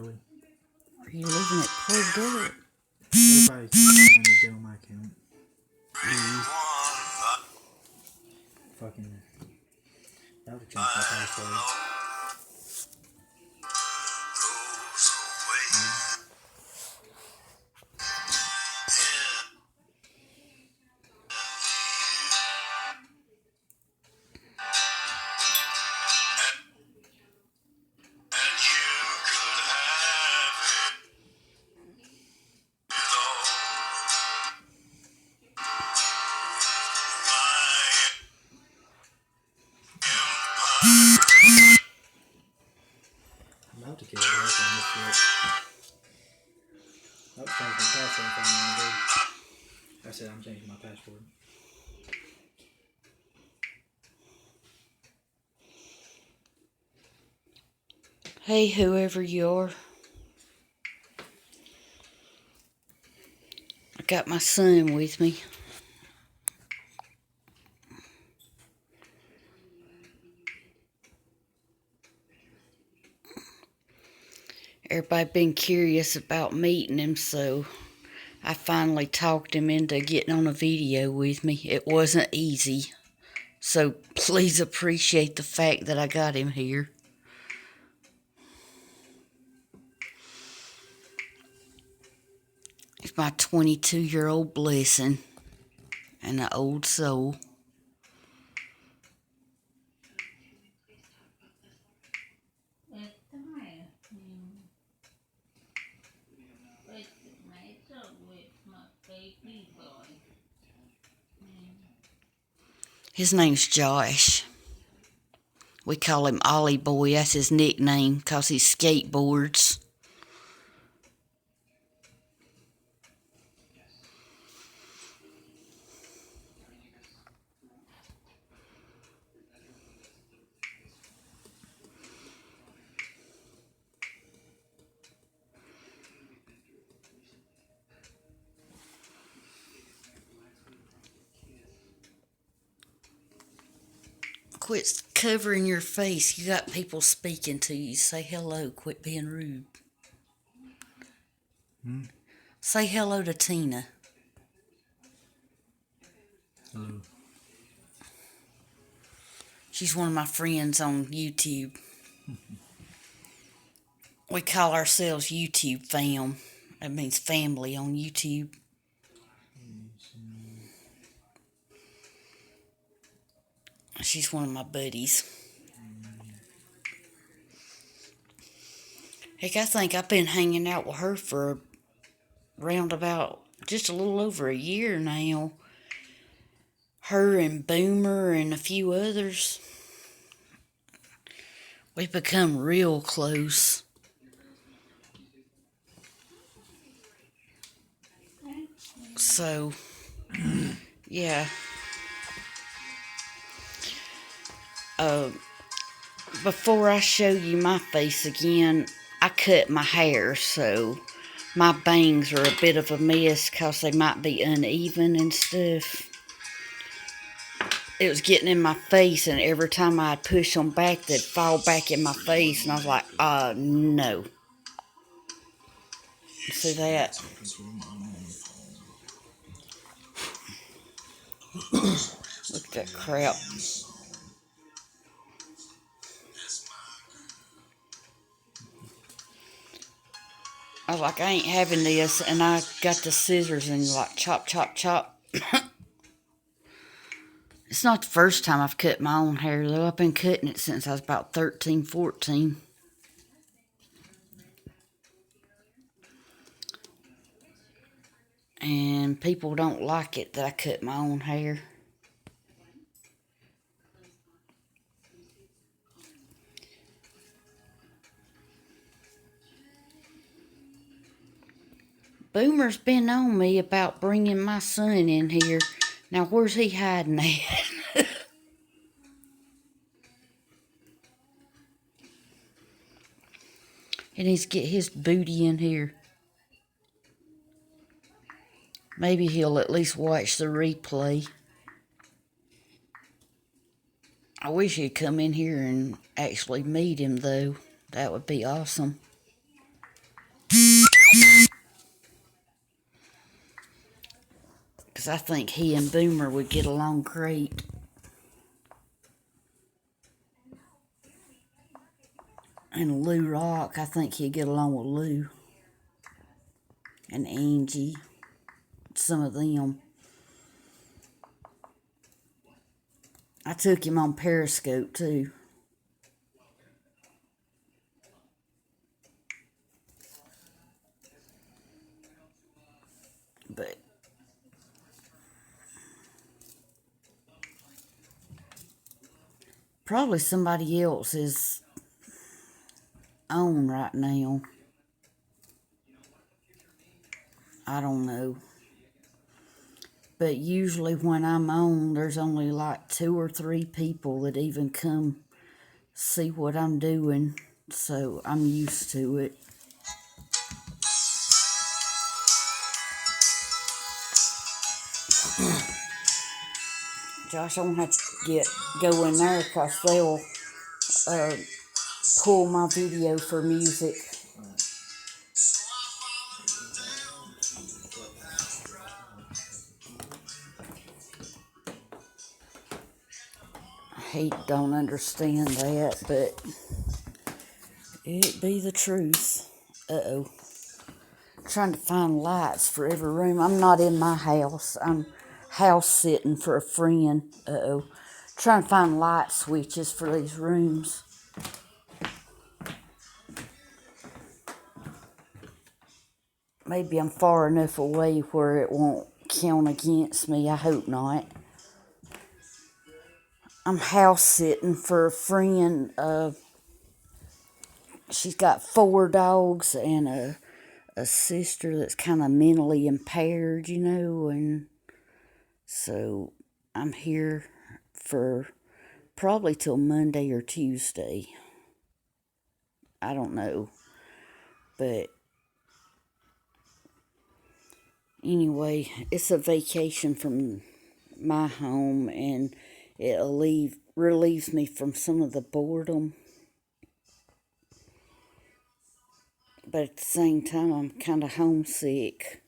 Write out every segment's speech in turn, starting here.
early. Are you leaving it plugged up? Everybody keeps trying to get on my account. Fucking. That would change my password. I'm about to get it back on this shit. That would change my password if I'm gonna do. I said I'm changing my password. Hey, whoever you are. I got my son with me. Everybody been curious about meeting him, so I finally talked him into getting on a video with me. It wasn't easy, so please appreciate the fact that I got him here. He's my 22-year-old blessing and an old soul. His name's Josh. We call him Ollie Boy. That's his nickname because he skateboards. Quit covering your face. You got people speaking to you. Say hello. Quit being rude. Say hello to Tina. Hello. She's one of my friends on YouTube. We call ourselves YouTube fam. That means family on YouTube. She's one of my buddies. Heck, I think I've been hanging out with her for around about just a little over a year now. Her and Boomer and a few others. We've become real close. So, yeah. Before I show you my face again, I cut my hair, so my bangs are a bit of a mess because they might be uneven and stuff. It was getting in my face, and every time I'd push them back, they'd fall back in my face, and I was like, no. See that? Look at that crap. I was like, I ain't having this, and I got the scissors and like chop, chop, chop. It's not the first time I've cut my own hair, though. I've been cutting it since I was about 13, 14. And people don't like it that I cut my own hair. Boomer's been on me about bringing my son in here. Now, where's he hiding at? He needs to get his booty in here. Maybe he'll at least watch the replay. I wish he'd come in here and actually meet him, though. That would be awesome. Because I think he and Boomer would get along great. And Lou Rock, I think he'd get along with Lou. And Angie. Some of them. I took him on Periscope too. But probably somebody else is on right now. I don't know. But usually when I'm on, there's only like 2 or 3 people that even come see what I'm doing. So I'm used to it. Josh, I won't have to go in there because they'll pull my video for music. He don't understand that, but it be the truth. Uh-oh. Trying to find lights for every room. I'm not in my house. I'm house sitting for a friend. Uh-oh. Trying to find light switches for these rooms. Maybe I'm far enough away where it won't count against me. I hope not. I'm house sitting for a friend. She's got 4 dogs and a sister that's kind of mentally impaired, you know, and so I'm here for probably till Monday or Tuesday. I don't know. But anyway, it's a vacation from my home, and it relieves me from some of the boredom. But at the same time, I'm kind of homesick.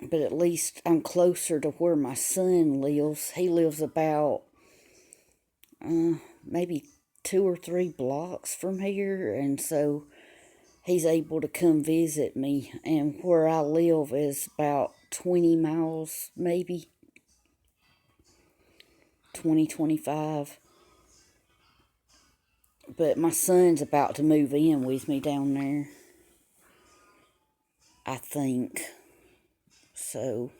But at least I'm closer to where my son lives. He lives about maybe 2 or 3 blocks from here, and so he's able to come visit me. And where I live is about 20 miles, maybe 25. But my son's about to move in with me down there, I think. So,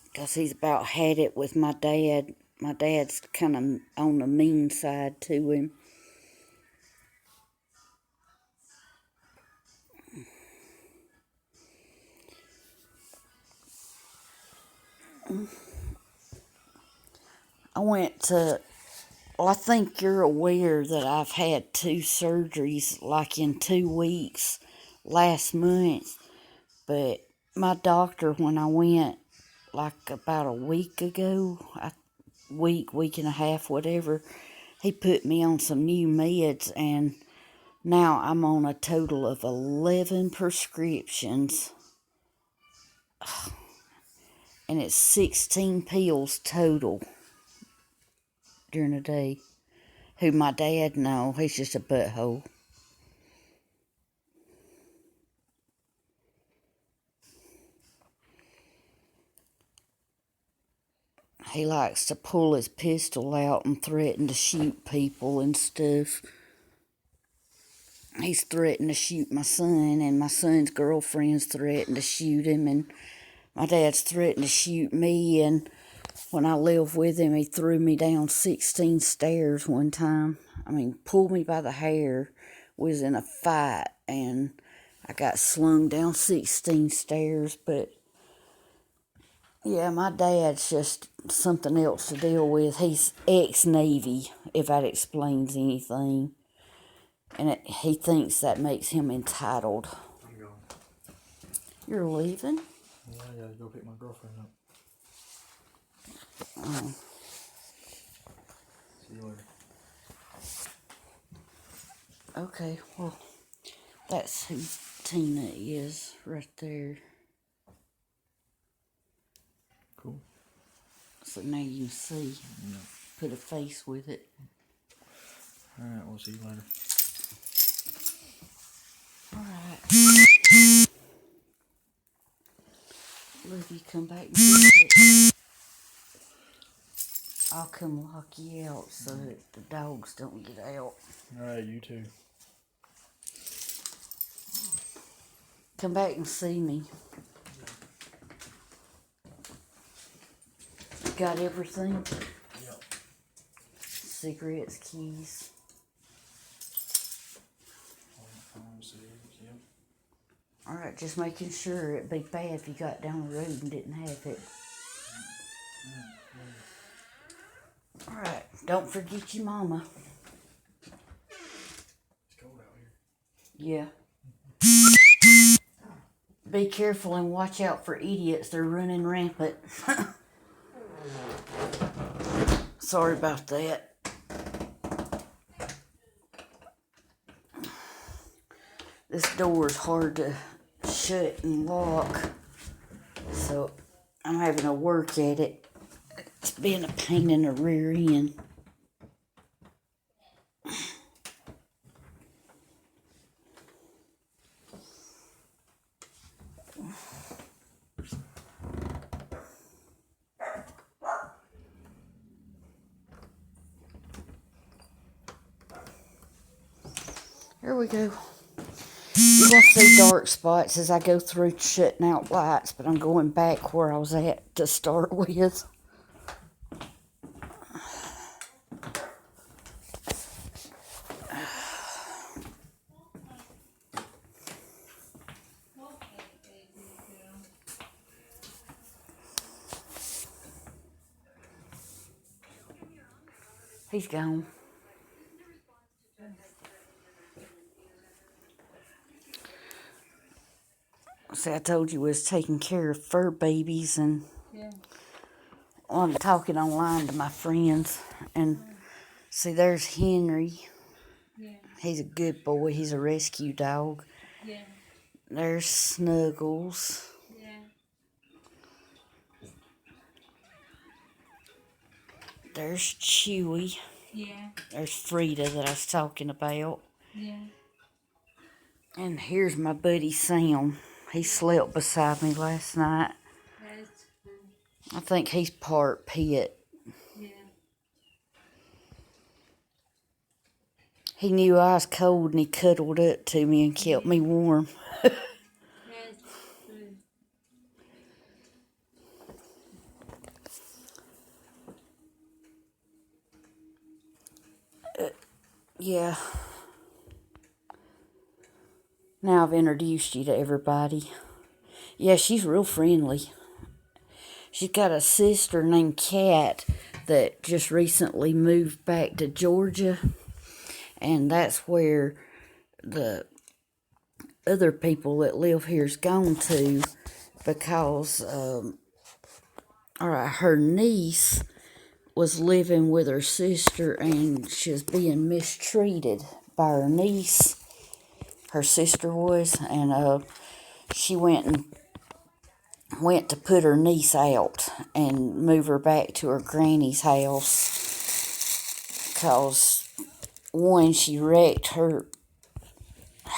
because he's about had it with my dad. My dad's kind of on the mean side to him. I think you're aware that I've had 2 surgeries like in 2 weeks last month. But my doctor, when I went like about a week ago, week and a half, whatever, he put me on some new meds, and now I'm on a total of 11 prescriptions. And it's 16 pills total during the day. Who my dad, no, he's just a butthole. He likes to pull his pistol out and threaten to shoot people and stuff. He's threatened to shoot my son, and my son's girlfriend's threatened to shoot him, and my dad's threatened to shoot me, and when I lived with him, he threw me down 16 stairs one time. I mean, pulled me by the hair, was in a fight, and I got slung down 16 stairs. But yeah, my dad's just something else to deal with. He's ex-Navy, if that explains anything. And he thinks that makes him entitled. I'm going. You're leaving? Yeah, I gotta go pick my girlfriend up. See you later. Okay, well, that's who Tina is right there. Cool. So now you can see, Yeah. put a face with it. Alright, we'll see you later. Alright. Love you, come back and visit. I'll come lock you out so that the dogs don't get out. Alright, you too. Come back and see me. Got everything? Yep. Cigarettes, keys. Yep. Alright, just making sure. It'd be bad if you got down the road and didn't have it. Alright, don't forget your mama. It's cold out here. Yeah. Be careful and watch out for idiots. They're running rampant. Sorry about that. This door is hard to shut and lock, so I'm having to work at it. It's been a pain in the rear end. Here we go. You're going to see dark spots as I go through shutting out lights, but I'm going back where I was at to start with. He's gone. See, I told you we was taking care of fur babies, and I'm talking online to my friends, and see, there's Henry. Yeah. He's a good boy. He's a rescue dog. Yeah. There's Snuggles. Yeah. There's Chewy. Yeah. There's Frida that I was talking about. Yeah. And here's my buddy Sam. He slept beside me last night. That's cool. I think he's part pit. Yeah. He knew I was cold and he cuddled up to me and kept me warm. That's good. Yeah. Now I've introduced you to everybody. Yeah, she's real friendly. She's got a sister named Kat that just recently moved back to Georgia. And that's where the other people that live here's gone to, because her niece was living with her sister and she was being mistreated by her niece. Her sister was, and she went to put her niece out and move her back to her granny's house, because one, she wrecked her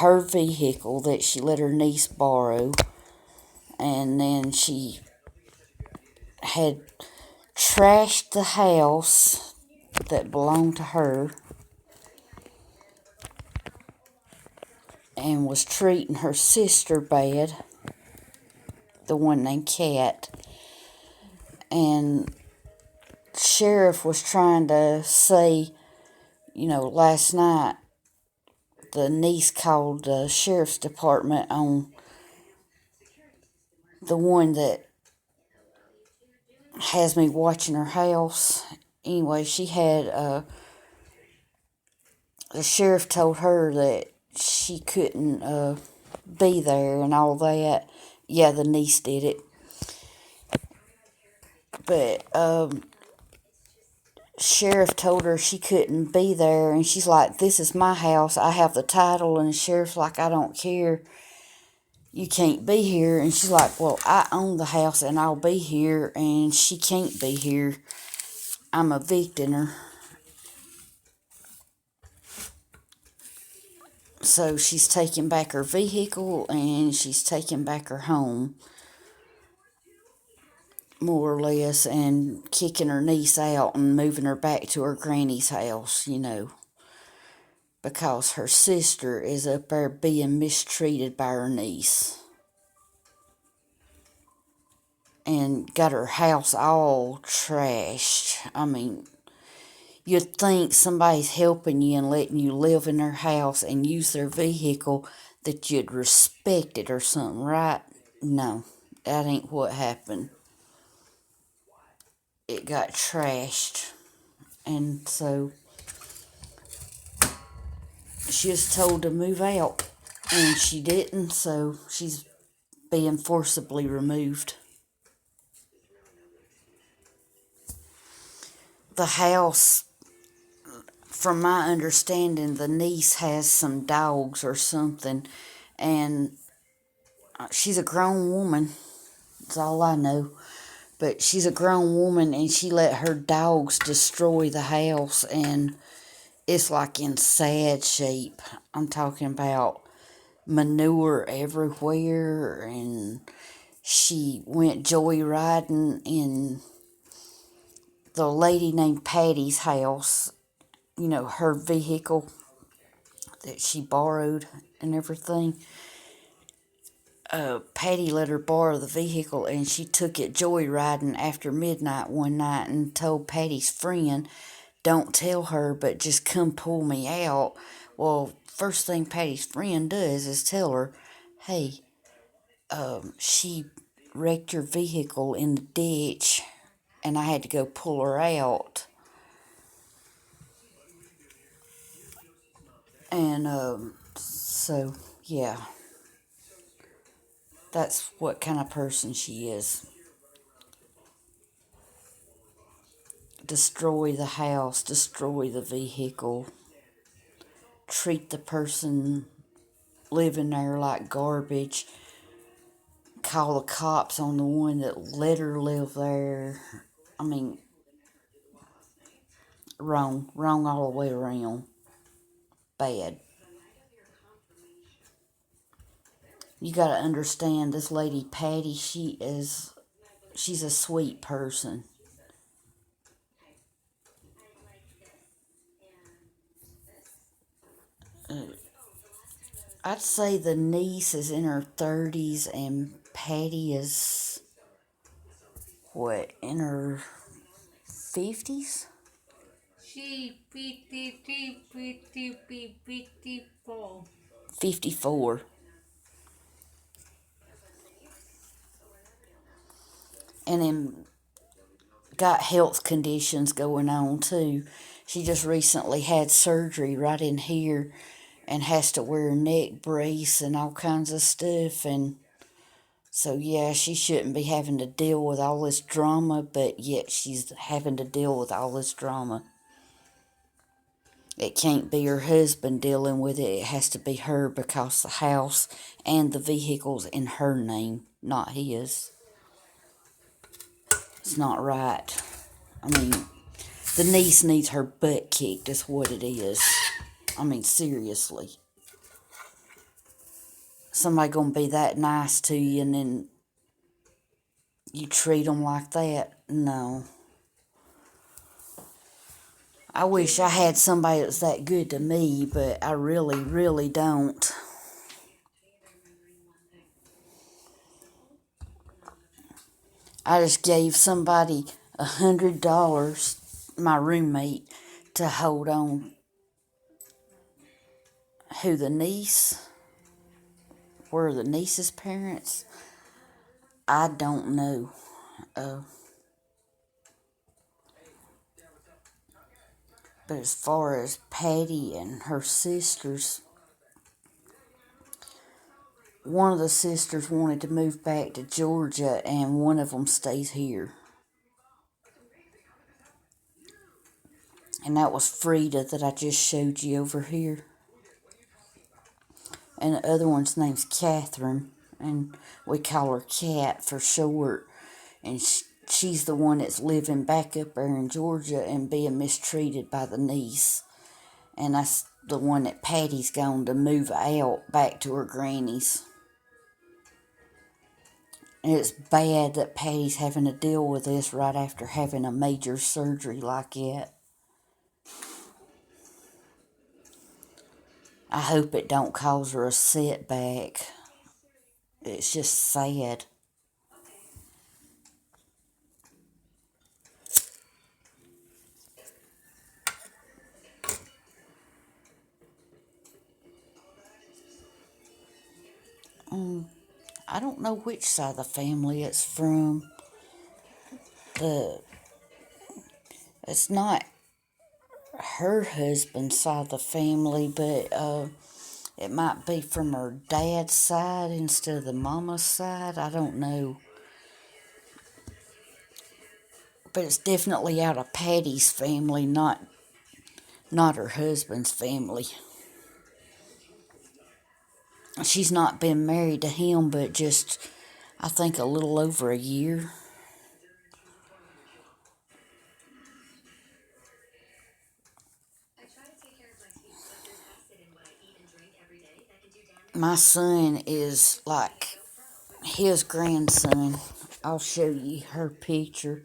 vehicle that she let her niece borrow, and then she had trashed the house that belonged to her and was treating her sister bad, the one named Kat. And sheriff was trying to say, last night the niece called the sheriff's department on the one that has me watching her house. Anyway, she had, the sheriff told her that she couldn't be there and all that. Yeah, the niece did it. But sheriff told her she couldn't be there, and she's like, this is my house, I have the title. And the sheriff's like, I don't care, you can't be here. And she's like, well, I own the house and I'll be here, and she can't be here, I'm evicting her. So she's taking back her vehicle and she's taking back her home, more or less, and kicking her niece out and moving her back to her granny's house, because her sister is up there being mistreated by her niece. And got her house all trashed. I mean, you'd think somebody's helping you and letting you live in their house and use their vehicle that you'd respect it or something, right? No, that ain't what happened. It got trashed. And so she was told to move out, and she didn't, so she's being forcibly removed. The house, from my understanding, the niece has some dogs or something, and she's a grown woman. That's all I know. But she's a grown woman, and she let her dogs destroy the house, and it's like in sad shape. I'm talking about manure everywhere, and she went joyriding in the lady named Patty's house, her vehicle that she borrowed and everything. Patty let her borrow the vehicle, and she took it joyriding after midnight one night and told Patty's friend, don't tell her, but just come pull me out. Well, first thing Patty's friend does is tell her, hey, she wrecked your vehicle in the ditch, and I had to go pull her out. And so, yeah, that's what kind of person she is. Destroy the house, destroy the vehicle, treat the person living there like garbage, call the cops on the one that let her live there. I mean, wrong all the way around. Bad. You gotta understand, this lady Patty, she's a sweet person. I'd say the niece is in her 30s and Patty is, in her 50s? She 53, 54. 54. And then got health conditions going on too. She just recently had surgery right in here and has to wear a neck brace and all kinds of stuff. And so, yeah, she shouldn't be having to deal with all this drama, but yet she's having to deal with all this drama. It can't be her husband dealing with it. It has to be her, because the house and the vehicle's in her name, not his. It's not right. I mean, the niece needs her butt kicked, is what it is. I mean, seriously. Somebody gonna be that nice to you and then you treat them like that? No. I wish I had somebody that was that good to me, but I really, really don't. I just gave somebody $100, my roommate, to hold on. Who, the niece? Were the niece's parents? I don't know. But as far as Patty and her sisters, one of the sisters wanted to move back to Georgia, and one of them stays here. And that was Frida that I just showed you over here. And the other one's name's Catherine, and we call her Cat for short. And she's the one that's living back up there in Georgia and being mistreated by the niece. And that's the one that Patty's going to move out back to her granny's. And it's bad that Patty's having to deal with this right after having a major surgery like that. I hope it don't cause her a setback. It's just sad. I don't know which side of the family it's from. It's not her husband's side of the family, but it might be from her dad's side instead of the mama's side. I don't know. But it's definitely out of Patty's family, not her husband's family. She's not been married to him, but just, I think, a little over a year. My son is like his grandson. I'll show you her picture.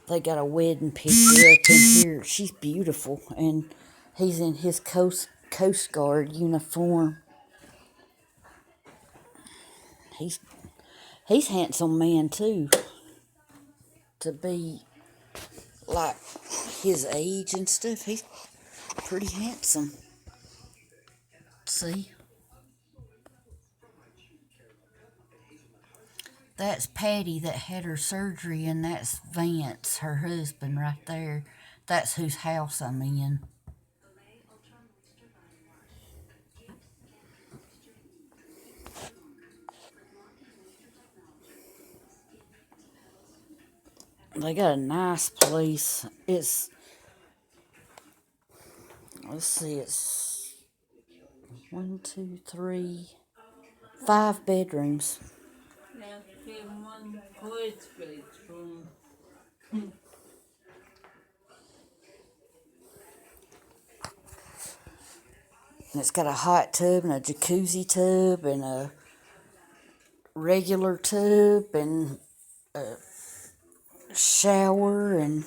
They got a wedding picture up in here. She's beautiful, and he's in his Coast Guard uniform. He's handsome man too. To be like his age and stuff, he's pretty handsome. See? That's Patty that had her surgery, and that's Vance, her husband, right there. That's whose house I'm in. They got a nice place. Let's see, it's 1, 2, 3, 5 bedrooms. One poet's bedroom. And it's got a hot tub and a jacuzzi tub and a regular tub and a shower, and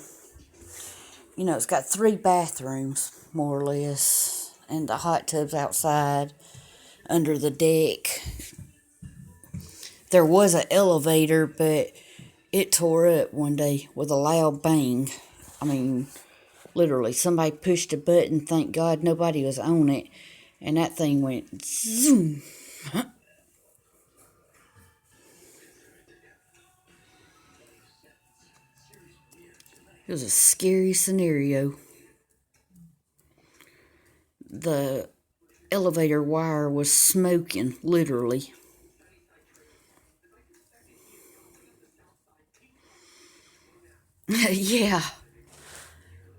it's got 3 bathrooms more or less, and the hot tub's outside under the deck. There was an elevator, but it tore up one day with a loud bang. I mean, literally, somebody pushed a button, thank God nobody was on it, and that thing went zoom. It was a scary scenario. The elevator wire was smoking, literally. Yeah.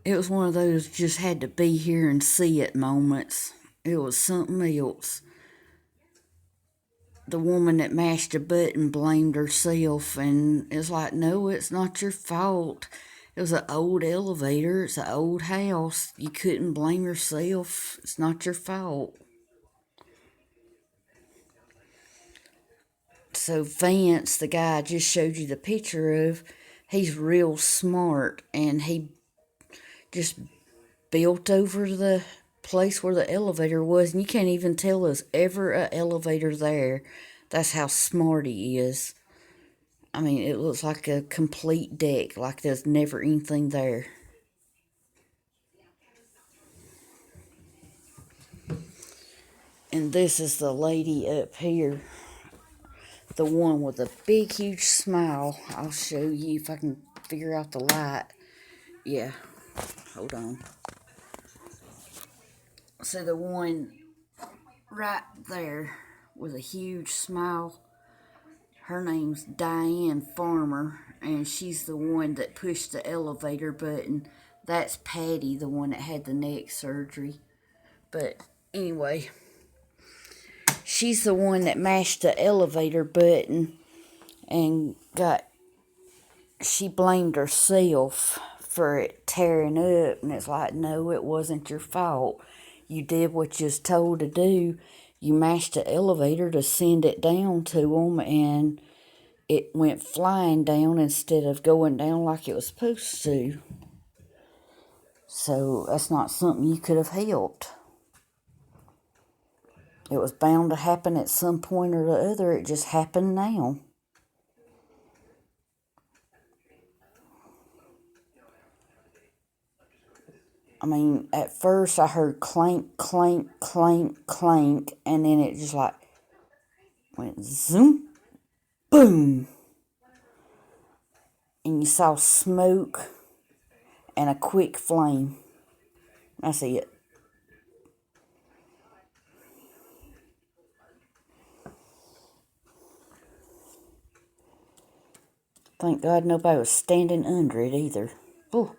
It was one of those just had to be here and see it moments. It was something else. The woman that mashed a button blamed herself, and it's like, no, it's not your fault. It was an old elevator. It's an old house. You couldn't blame yourself. It's not your fault. So Vance, the guy I just showed you the picture of, he's real smart, and he just built over the place where the elevator was, and you can't even tell there's ever an elevator there. That's how smart he is. I mean, it looks like a complete deck, like there's never anything there. And this is the lady up here, the one with a big, huge smile. I'll show you if I can figure out the light. Yeah, hold on. So the one right there with a huge smile, her name's Diane Farmer, and she's the one that pushed the elevator button That's Patty, the one that had the neck surgery. But anyway, she's the one that mashed the elevator button and she blamed herself for it tearing up. And it's like, no, it wasn't your fault. You did what you was told to do. You mashed the elevator to send it down to them, and it went flying down instead of going down like it was supposed to. So that's not something you could have helped. It was bound to happen at some point or the other. It just happened now. I mean, at first I heard clank, clank, clank, clank, and then it just like went zoom, boom. And you saw smoke and a quick flame. That's it. Thank God nobody was standing under it either. Ooh.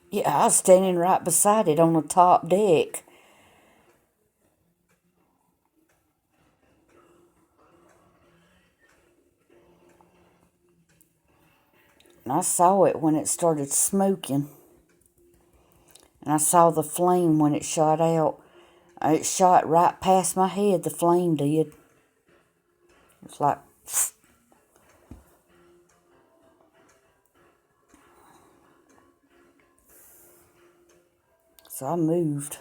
Yeah, I was standing right beside it on the top deck. And I saw it when it started smoking. And I saw the flame when it shot out. It shot right past my head, the flame did. It's like... So I moved.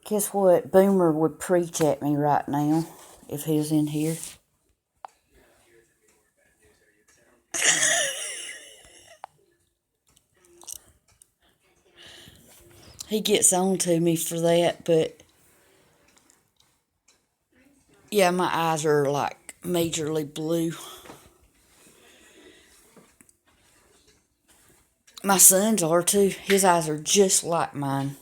Guess what? Boomer would preach at me right now if he was in here. He gets on to me for that, but yeah, my eyes are like majorly blue. My son's are too. His eyes are just like mine.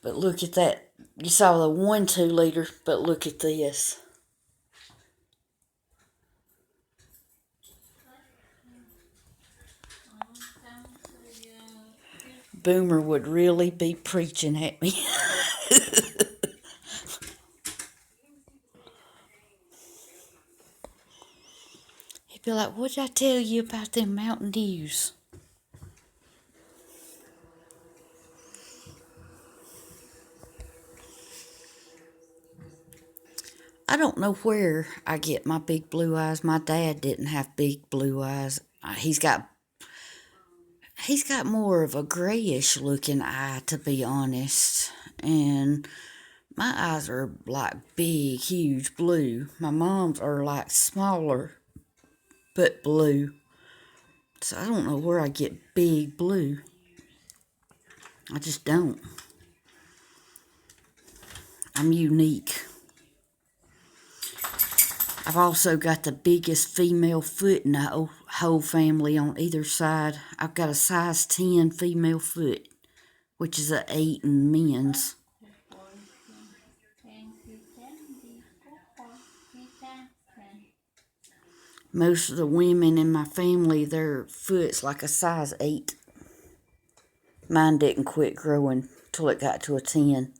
But look at that. You saw the 1-2 liter, but look at this. Boomer would really be preaching at me. He'd be like, what did I tell you about them Mountain Dews? I don't know where I get my big blue eyes. My dad didn't have big blue eyes. He's got more of a grayish looking eye, to be honest. And my eyes are like big, huge blue. My mom's are like smaller, but blue. So I don't know where I get big blue. I just don't. I'm unique. I've also got the biggest female foot in the whole family on either side. I've got a size 10 female foot, which is an 8 in men's. Most of the women in my family, their foot's like a size 8. Mine didn't quit growing till it got to a 10.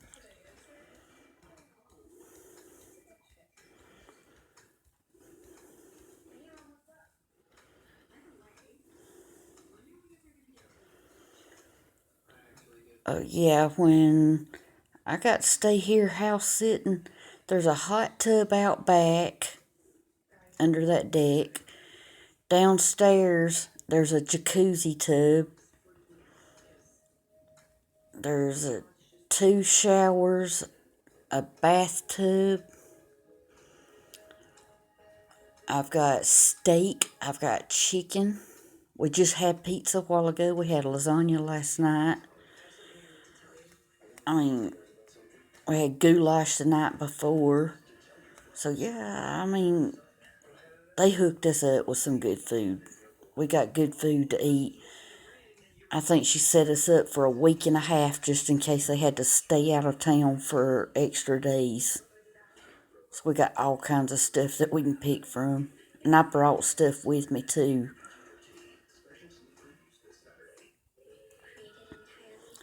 Yeah, when I got to stay here house sitting, there's a hot tub out back under that deck. Downstairs, there's a jacuzzi tub. There's 2 showers, a bathtub. I've got steak. I've got chicken. We just had pizza a while ago. We had lasagna last night. I mean, we had goulash the night before. So, yeah, I mean, They hooked us up with some good food. We got good food to eat. I think she set us up for a week and a half just in case they had to stay out of town for extra days. So we got all kinds of stuff that we can pick from. And I brought stuff with me too.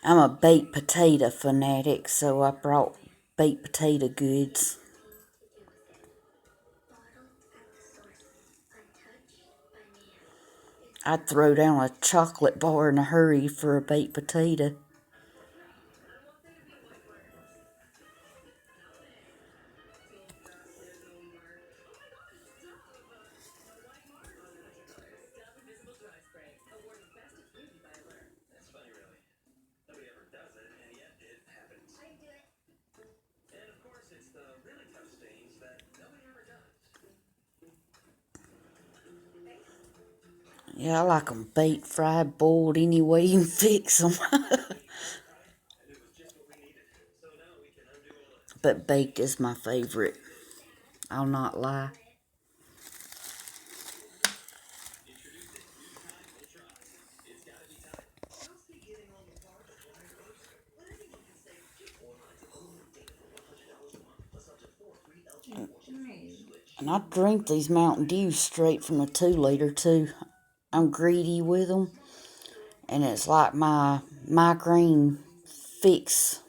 I'm a baked potato fanatic, so I brought baked potato goods. I'd throw down a chocolate bar in a hurry for a baked potato. Yeah, I like them baked, fried, boiled, any way you can fix them. But baked is my favorite. I'll not lie. And I drink these Mountain Dews straight from the 2-liter too. I'm greedy with them. And it's like my migraine fix.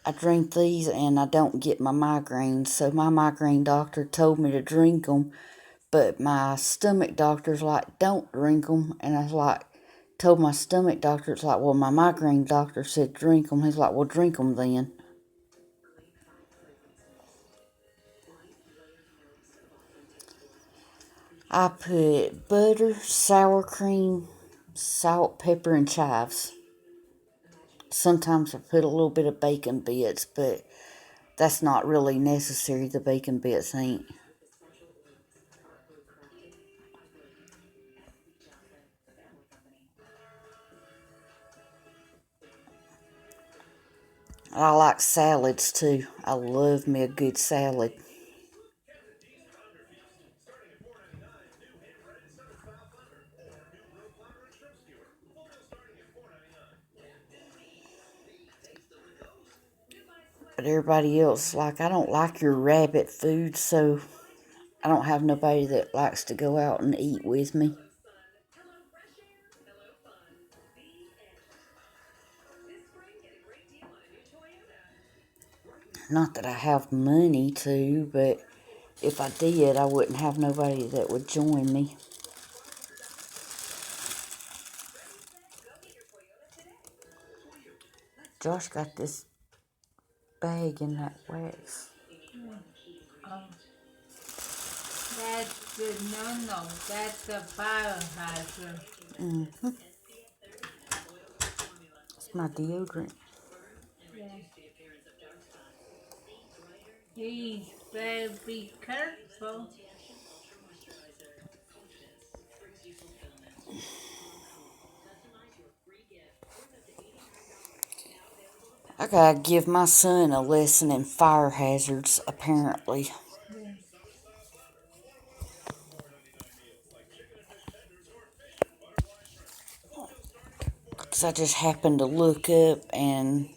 I drink these and I don't get my migraines. So my migraine doctor told me to drink them. But my stomach doctor's like, don't drink them. And I was like, told my stomach doctor, it's like, well, my migraine doctor said drink them. He's like, well, drink them then. I put butter, sour cream, salt, pepper, and chives. Sometimes I put a little bit of bacon bits, but that's not really necessary. The bacon bits ain't. I like salads too. I love me a good salad. But everybody else, like, I don't like your rabbit food, so I don't have nobody that likes to go out and eat with me. Not that I have money to, but if I did, I wouldn't have nobody that would join me. Josh got this bag in that wax. That's the no, that's the biohazard. Mm-hmm. It's my deodorant. Yeah. He better be careful. I gotta give my son a lesson in fire hazards, apparently. Yeah. Because I just happened to look up and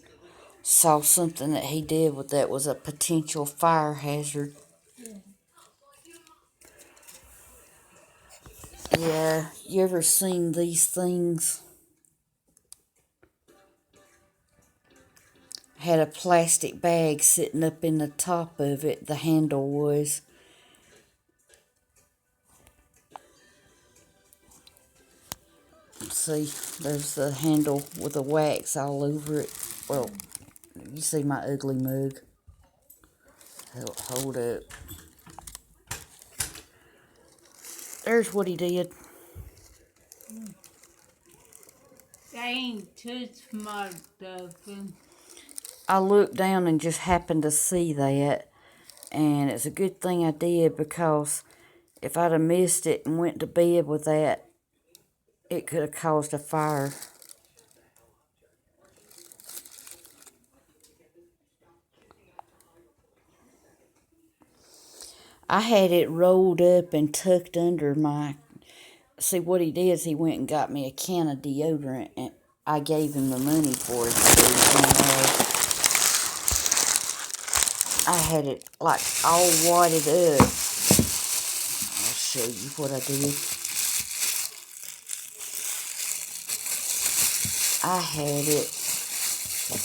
saw something that he did with that was a potential fire hazard. Yeah, you ever seen these things? Had a plastic bag sitting up in the top of it, the handle was. See, there's the handle with the wax all over it. Well, you see my ugly mug. Hold up. There's what he did. They ain't too smart, Duffin. I looked down and just happened to see that. And it's a good thing I did, because if I'd have missed it and went to bed with that, it could have caused a fire. I had it rolled up and tucked under my. See, what he did is he went and got me a can of deodorant, and I gave him the money for it. I had it like all wadded up. I'll show you what I did. I had it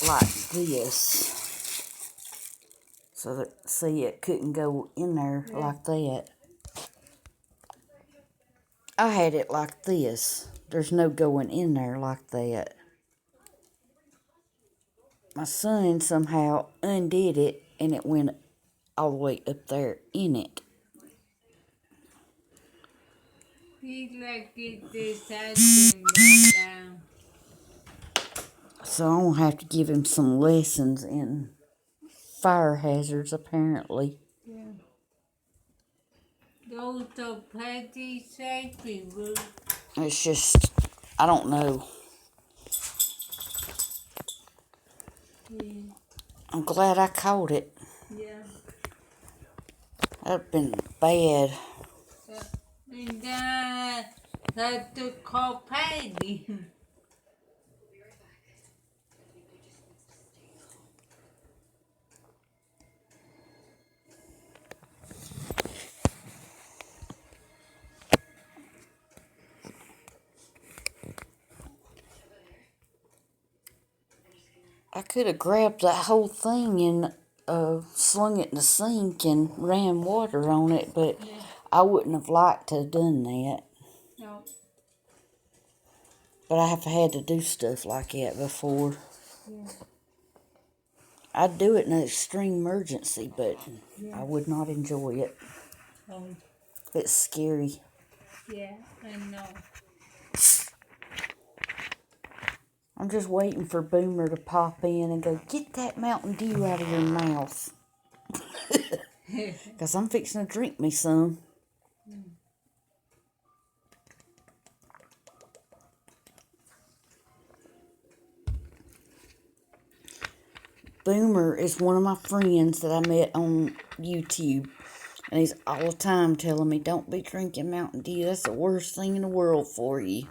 like this. So that, see, it couldn't go in there like that. I had it like this. There's no going in there like that. My son somehow undid it and it went all the way up there in it. He like it this right now. So I'm going to have to give him some lessons in fire hazards, apparently. Yeah. Those are pretty safety rules. It's just, I don't know. Yeah. I'm glad I caught it. Yeah. That'd have been bad. And then I had to call Patty. I could have grabbed that whole thing and slung it in the sink and ran water on it, but I wouldn't have liked to have done that. No. But I have had to do stuff like that before. Yeah. I'd do it in an extreme emergency, but Yeah. I would not enjoy it. Oh, It's scary. yeah, I know. I'm just waiting for Boomer to pop in and go, get that Mountain Dew out of your mouth. Because I'm fixing to drink me some. Boomer is one of my friends that I met on YouTube. And he's all the time telling me, don't be drinking Mountain Dew. That's the worst thing in the world for you.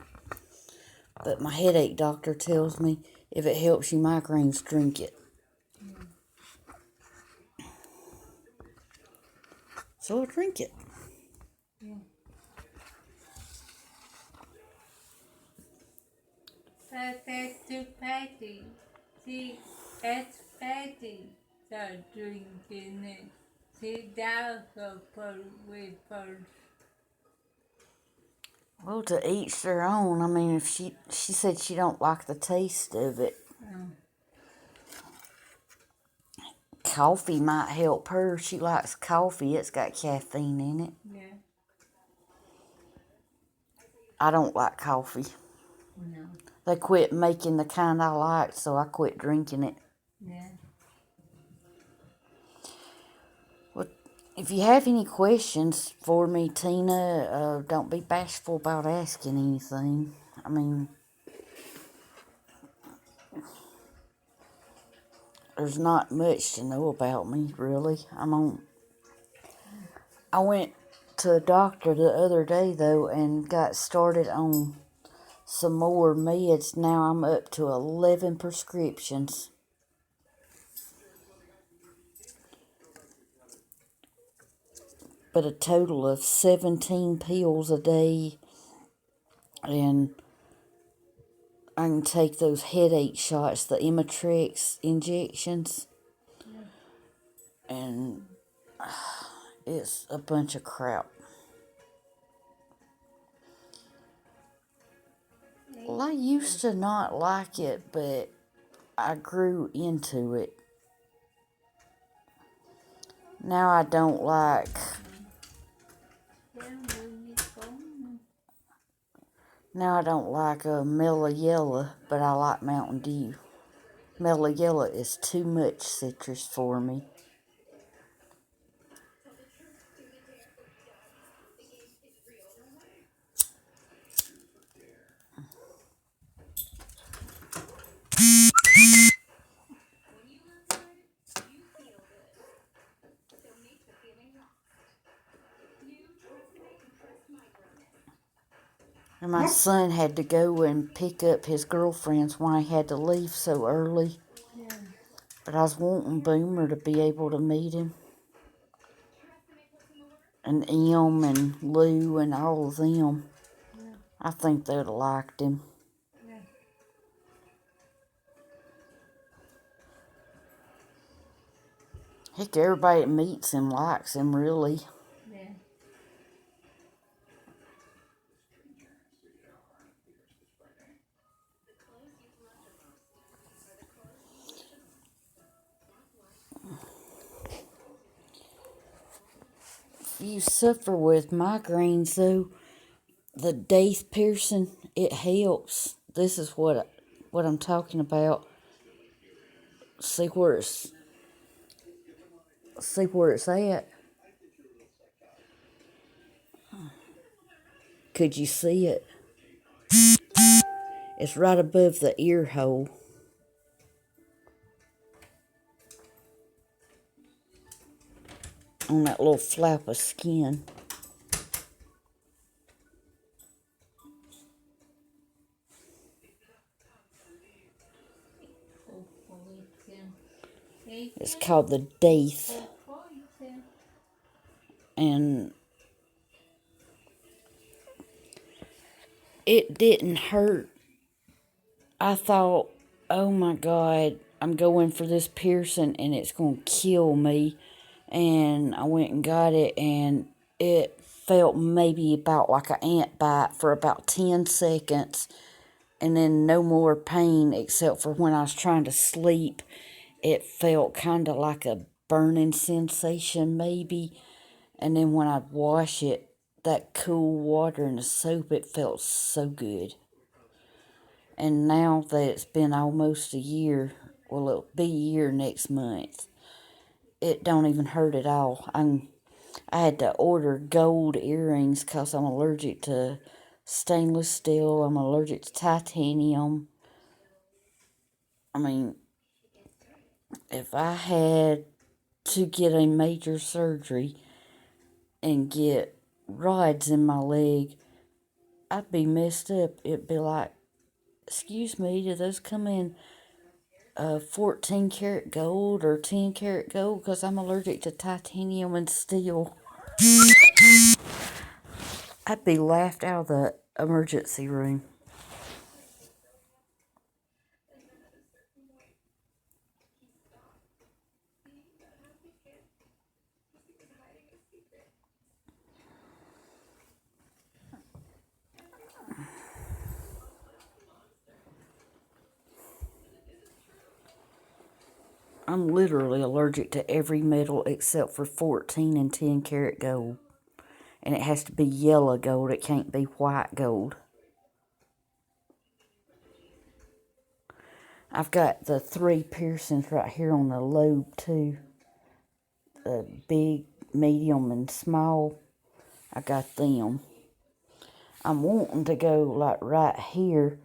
But my headache doctor tells me if it helps you migraines, drink it. So I drink it. Yeah. But that's too Patty. See, that's Patty start drinking it. See, that was her with first. Well, to each their own. I mean, if she said she don't like the taste of it. Coffee might help her. She likes coffee. It's got caffeine in it. Yeah. I don't like coffee. No. They quit making the kind I like, so I quit drinking it. Yeah. Well, if you have any questions for me, Tina, don't be bashful about asking anything. I mean, there's not much to know about me, really. I went to a doctor the other day, though, and got started on some more meds. Now I'm up to 11 prescriptions. But a total of 17 pills a day. And I can take those headache shots, the Imitrex injections. And it's a bunch of crap. Well, I used to not like it, but I grew into it. Now I don't like... Now I don't like Mela Yella, but I like Mountain Dew. Mela Yella is too much citrus for me. And my son had to go and pick up his girlfriends when I had to leave so early. Yeah. But I was wanting Boomer to be able to meet him. And Em and Lou and all of them. Yeah. I think they'd have liked him. Yeah. Heck, everybody that meets him likes him, really. Yeah. If you suffer with migraines, though, the Daith piercing, it helps. This is what I'm talking about. See where it's at. Could you see it? It's right above the ear hole. On that little flap of skin. It's called the Daith. And it didn't hurt. I thought, oh my God, I'm going for this piercing and it's going to kill me. And I went and got it, and it felt maybe about like an ant bite for about 10 seconds. And then no more pain except for when I was trying to sleep. It felt kind of like a burning sensation maybe. And then when I'd wash it, that cool water and the soap, it felt so good. And now that it's been almost a year, well, it'll be a year next month, it don't even hurt at all. I had to order gold earrings because I'm allergic to stainless steel. I'm allergic to titanium. I mean, if I had to get a major surgery and get rods in my leg, I'd be messed up. It'd be like, excuse me, do those come in 14 karat gold or 10 karat gold? Because I'm allergic to titanium and steel. I'd be laughed out of the emergency room. I'm literally allergic to every metal except for 14 and 10 karat gold. And it has to be yellow gold. It can't be white gold. I've got the 3 piercings right here on the lobe too. The big, medium, and small. I got them. I'm wanting to go like right here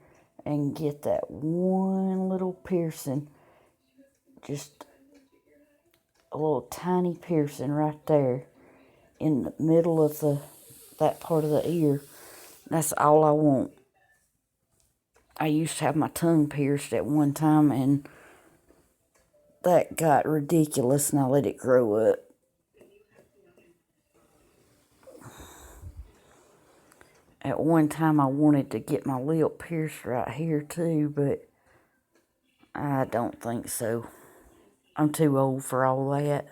and get that one little piercing. Just a little tiny piercing right there in the middle of that part of the ear. That's all I want. I used to have my tongue pierced at one time, and that got ridiculous, and I let it grow up. At one time, I wanted to get my lip pierced right here too, but I don't think so. I'm too old for all that.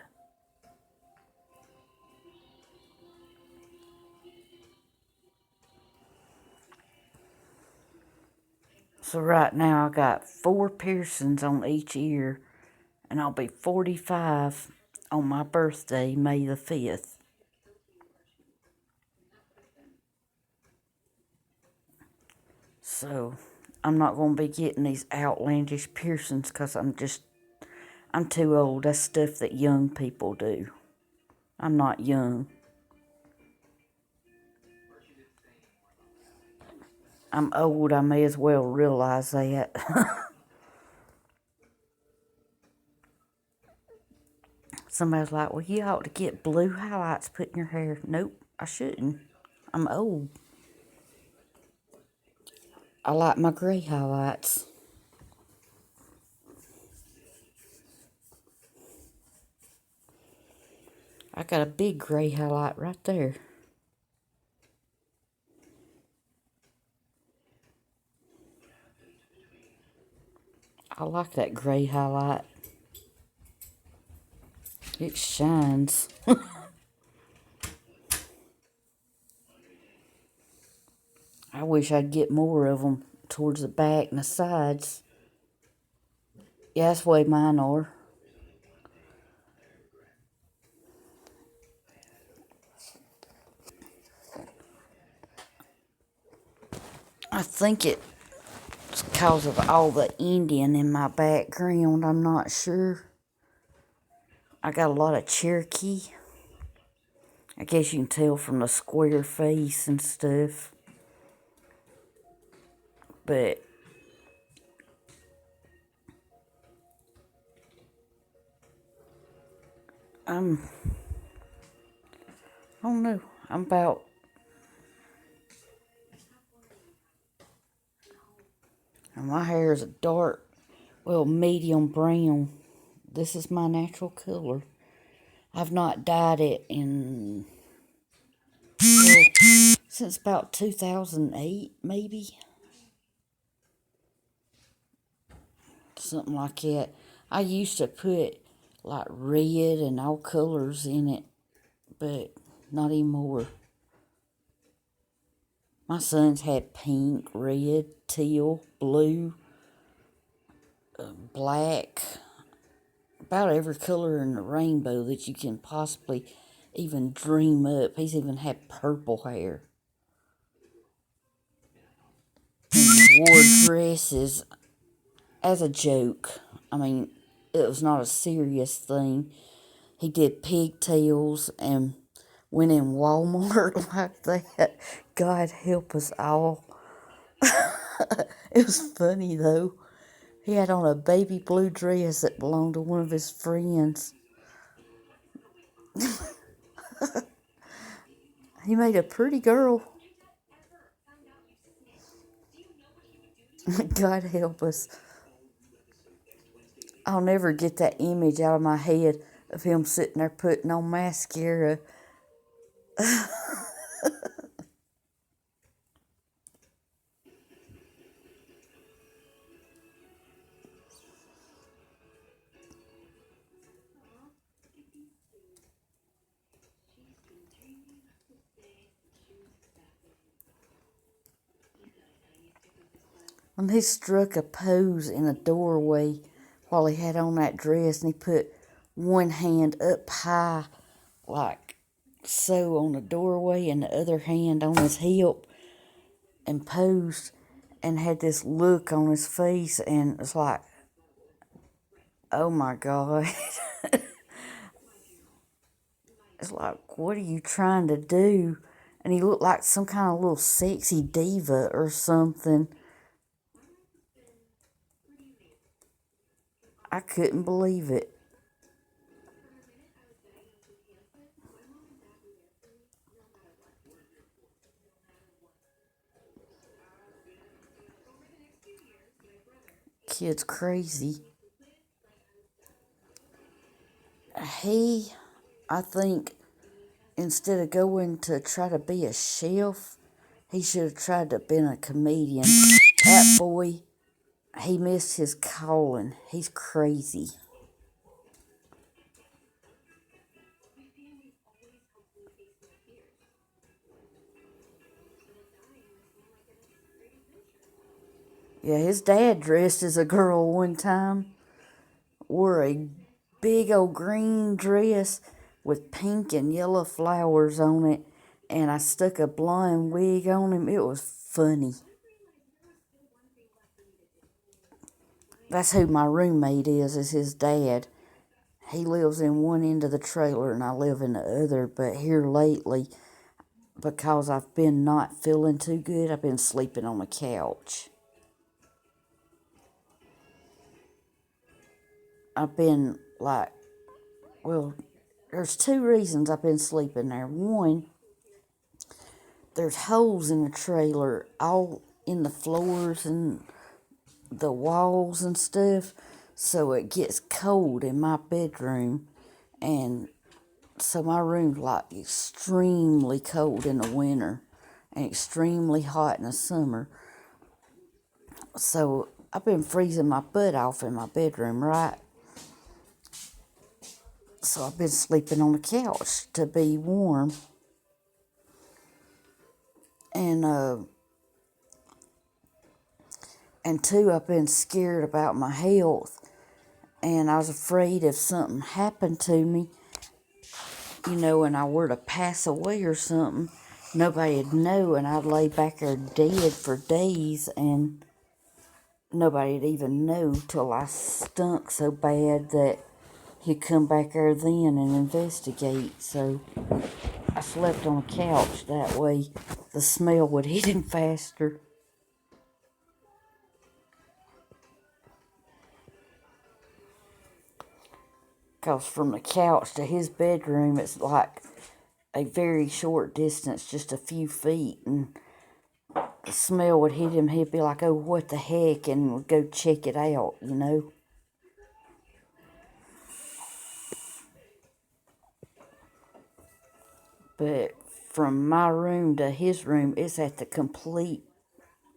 So right now, I got 4 piercings on each ear, and I'll be 45 on my birthday, May the 5th. So I'm not going to be getting these outlandish piercings because I'm too old. That's stuff that young people do. I'm not young. I'm old. I may as well realize that. Somebody's like, well, you ought to get blue highlights put in your hair. Nope, I shouldn't. I'm old. I like my gray highlights. I got a big gray highlight right there. I like that gray highlight. It shines. I wish I'd get more of them towards the back and the sides. Yeah, that's the way mine are. I think it's because of all the Indian in my background. I'm not sure. I got a lot of Cherokee. I guess you can tell from the square face and stuff. But I don't know. I'm about, and my hair is a dark, well, medium brown. This is my natural color. I've not dyed it in, well, since about 2008, maybe. Something like that. I used to put like red and all colors in it, but not anymore. My sons had pink, red, teal, blue, black, about every color in the rainbow that you can possibly even dream up. He's even had purple hair. And he wore dresses as a joke. I mean, it was not a serious thing. He did pigtails and went in Walmart like that. God help us all. It was funny though. He had on a baby blue dress that belonged to one of his friends. He made a pretty girl. God help us. I'll never get that image out of my head of him sitting there putting on mascara. When he struck a pose in a doorway while he had on that dress, and he put one hand up high like so on the doorway and the other hand on his hip and posed and had this look on his face, and it's like, oh my God. It's like, what are you trying to do? And he looked like some kind of little sexy diva or something. I couldn't believe it. Kid's crazy. I think, instead of going to try to be a chef, he should have tried to be a comedian. That boy, he missed his calling. He's crazy. Yeah, his dad dressed as a girl one time. Wore a big old green dress with pink and yellow flowers on it. And I stuck a blonde wig on him. It was funny. That's who my roommate is his dad. He lives in one end of the trailer and I live in the other. But here lately, because I've been not feeling too good, I've been sleeping on the couch. I've been like, well, there's two reasons I've been sleeping there. One, there's holes in the trailer all in the floors and the walls and stuff, so it gets cold in my bedroom, and so my room's like extremely cold in the winter and extremely hot in the summer. So I've been freezing my butt off in my bedroom, right? So I've been sleeping on the couch to be warm. And two, I've been scared about my health, and I was afraid if something happened to me, and I were to pass away or something, nobody'd know, and I'd lay back there dead for days, and nobody'd even know till I stunk so bad that he'd come back there then and investigate. So I slept on the couch, that way the smell would hit him faster. Because from the couch to his bedroom, it's like a very short distance, just a few feet, and the smell would hit him. He'd be like, oh, what the heck, and would go check it out, But from my room to his room, it's at the complete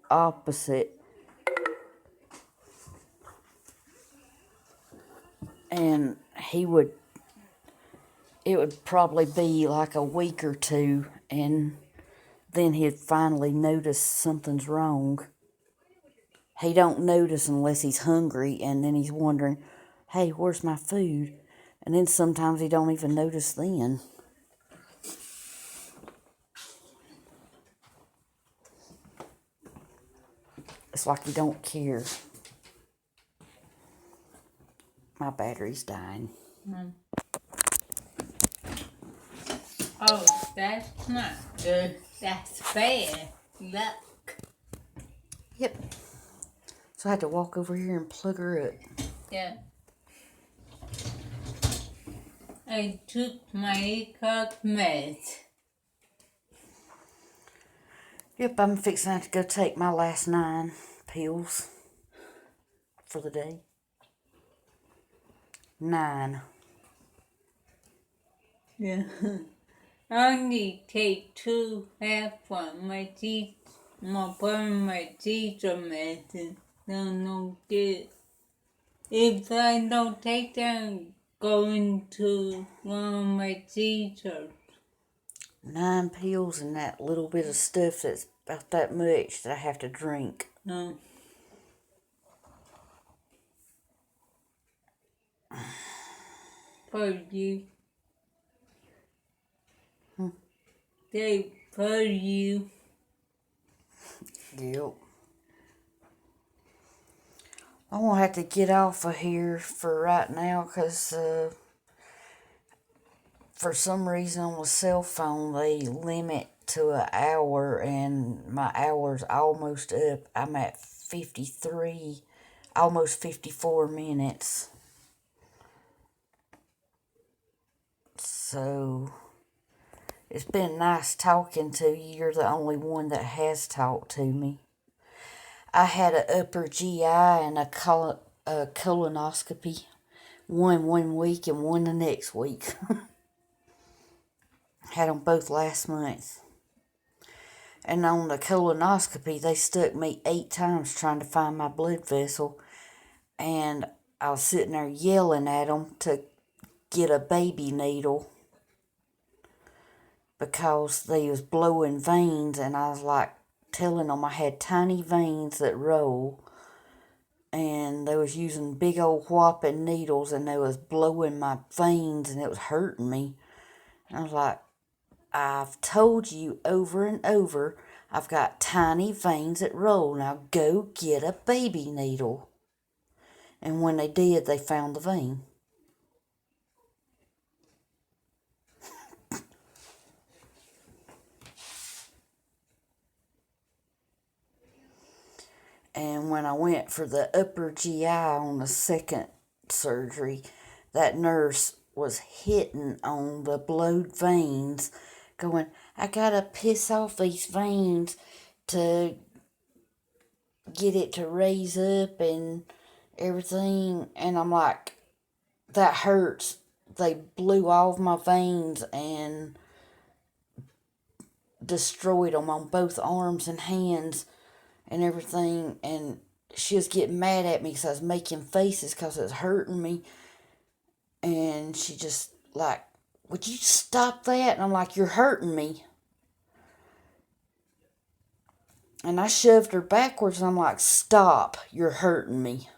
opposite. And it would probably be like a week or two, and then he'd finally notice something's wrong. He don't notice unless he's hungry, and then he's wondering, hey, where's my food? And then sometimes he don't even notice then. It's like he don't care. My battery's dying. Oh, that's not good. That's bad luck. Yep. So I had to walk over here and plug her up. Yeah. I took my cough meds. Yep, I'm fixing to go take my last 9 pills for the day. 9. Yeah. I only take 2 half one. My teeth, my teeth are medicine. No good. If I don't take them, going to one of my teeth hurt. 9 pills and that little bit of stuff that's about that much that I have to drink. No. For you. They for you. Yep. I'm going to have to get off of here for right now because for some reason on the cell phone they limit to an hour, and my hour's almost up. I'm at 53, almost 54 minutes. So it's been nice talking to you. You're the only one that has talked to me. I had an upper GI and a colonoscopy. One week and one the next week. Had them both last month. And on the colonoscopy, they stuck me 8 times trying to find my blood vessel. And I was sitting there yelling at them to get a baby needle because they was blowing veins, and I was like telling them I had tiny veins that roll, and they was using big old whopping needles, and they was blowing my veins, and it was hurting me. And I was like, I've told you over and over, I've got tiny veins that roll. Now go get a baby needle. And when they did, they found the vein. And when I went for the upper GI on the second surgery, that nurse was hitting on the blowed veins, going, I gotta piss off these veins to get it to raise up and everything. And I'm like, that hurts. They blew all of my veins and destroyed them on both arms and hands and everything. And she was getting mad at me because I was making faces because it was hurting me. And she just like, would you stop that? And I'm like, you're hurting me. And I shoved her backwards and I'm like, stop, you're hurting me.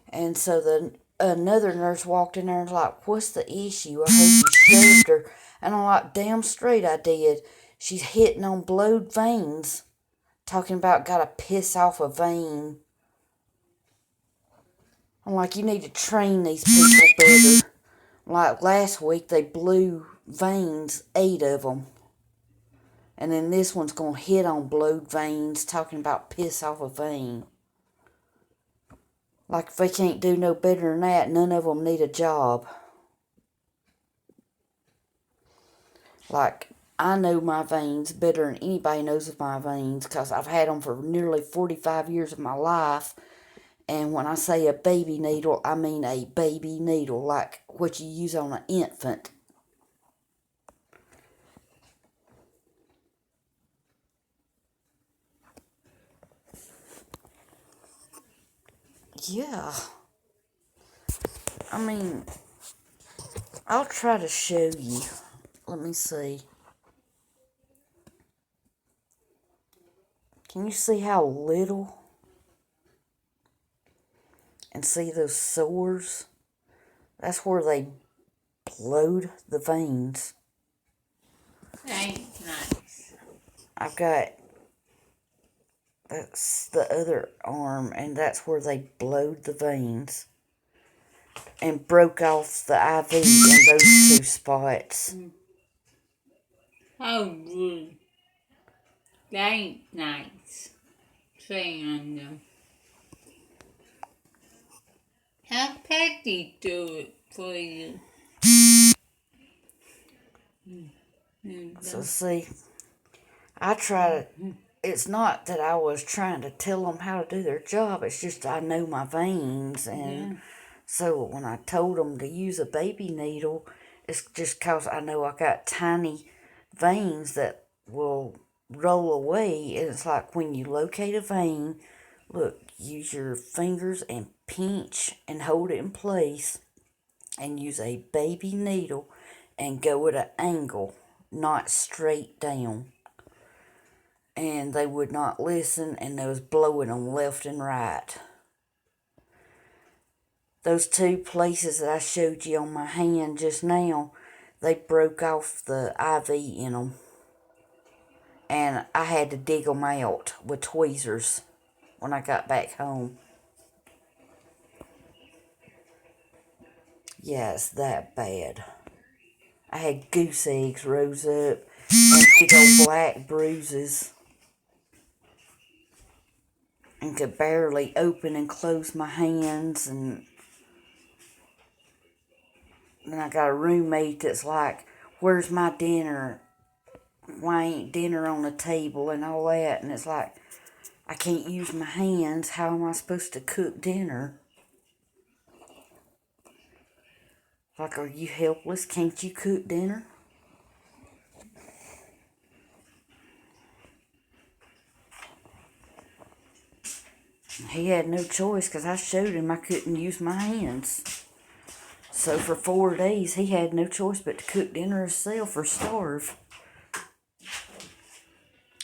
And so another nurse walked in there and was like, what's the issue? I heard you shoved her. And I'm like, damn straight I did. She's hitting on blowed veins. Talking about gotta piss off a vein. I'm like, you need to train these people better. Like last week, they blew veins, 8 of them. And then this one's going to hit on blowed veins, talking about piss off a vein. Like if they can't do no better than that, none of them need a job. Like, I know my veins better than anybody knows of my veins because I've had them for nearly 45 years of my life. And when I say a baby needle, I mean a baby needle, like what you use on an infant. Yeah. I mean, I'll try to show you. Let me see. Can you see how little? And see those sores? That's where they blowed the veins. Ain't nice. I've got, that's the other arm, and that's where they blowed the veins. And broke off the IV in those 2 spots. How rude. That ain't nice. Saying them. Have Patty do it for you. So see, I try to, it's not that I was trying to tell them how to do their job, it's just I know my veins. And so when I told them to use a baby needle, it's just because I know I got tiny veins that will roll away. And it's like when you locate a vein, look, use your fingers and pinch and hold it in place and use a baby needle and go at an angle, not straight down. And they would not listen, and they was blowing them left and right. Those 2 places that I showed you on my hand just now, they broke off the IV in them. And I had to dig them out with tweezers when I got back home. Yeah, it's that bad. I had goose eggs rose up and big old black bruises. And could barely open and close my hands. And then I got a roommate that's like, where's my dinner? Why ain't dinner on the table and all that? And it's like, I can't use my hands. How am I supposed to cook dinner? Like, are you helpless? Can't you cook dinner? He had no choice because I showed him I couldn't use my hands. So for 4 days, he had no choice but to cook dinner himself or starve.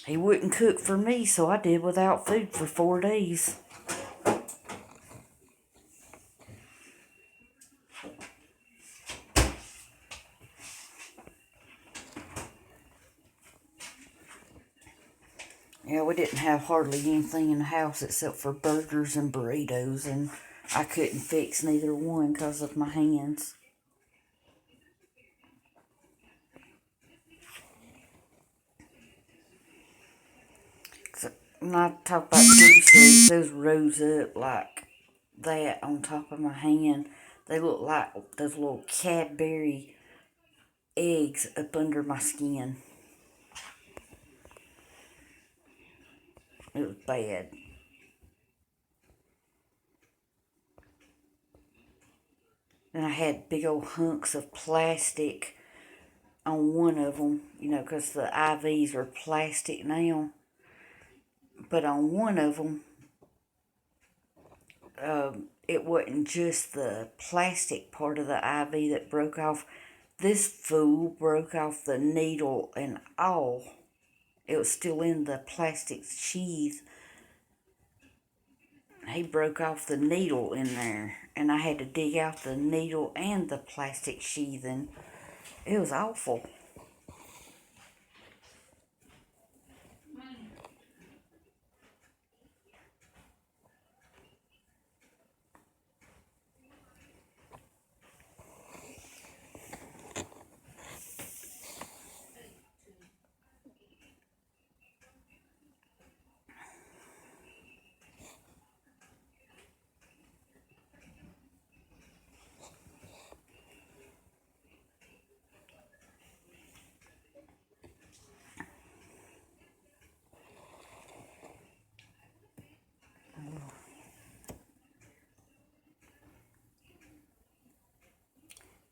He wouldn't cook for me, so I did without food for 4 days. Yeah, we didn't have hardly anything in the house except for burgers and burritos, and I couldn't fix neither one because of my hands. So, when I talk about goose eggs, those rose up like that on top of my hand. They look like those little Cadbury eggs up under my skin. It was bad. Then I had big old hunks of plastic on one of them, you know, because the IVs are plastic now. But on one of them, it wasn't just the plastic part of the IV that broke off. This fool broke off the needle and all. It was still in the plastic sheath. He broke off the needle in there, and I had to dig out the needle and the plastic sheathing. It was awful.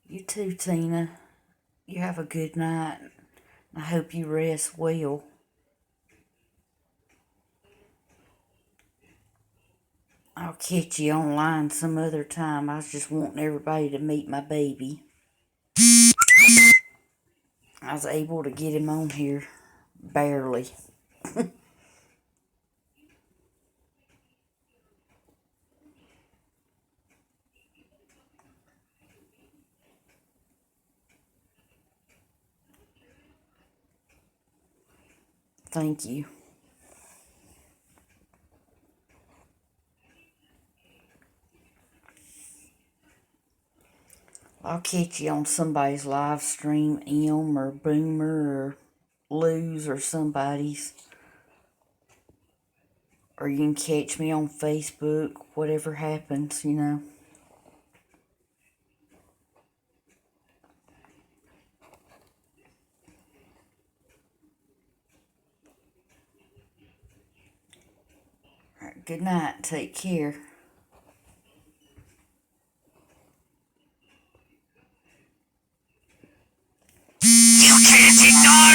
You too, Tina. You have a good night. I hope you rest well. I'll catch you online some other time. I was just wanting everybody to meet my baby. I was able to get him on here. Barely. Thank you. I'll catch you on somebody's live stream, or Boomer or Luz or somebody's. Or you can catch me on Facebook, whatever happens, you know. All right, good night. Take care. You can't ignore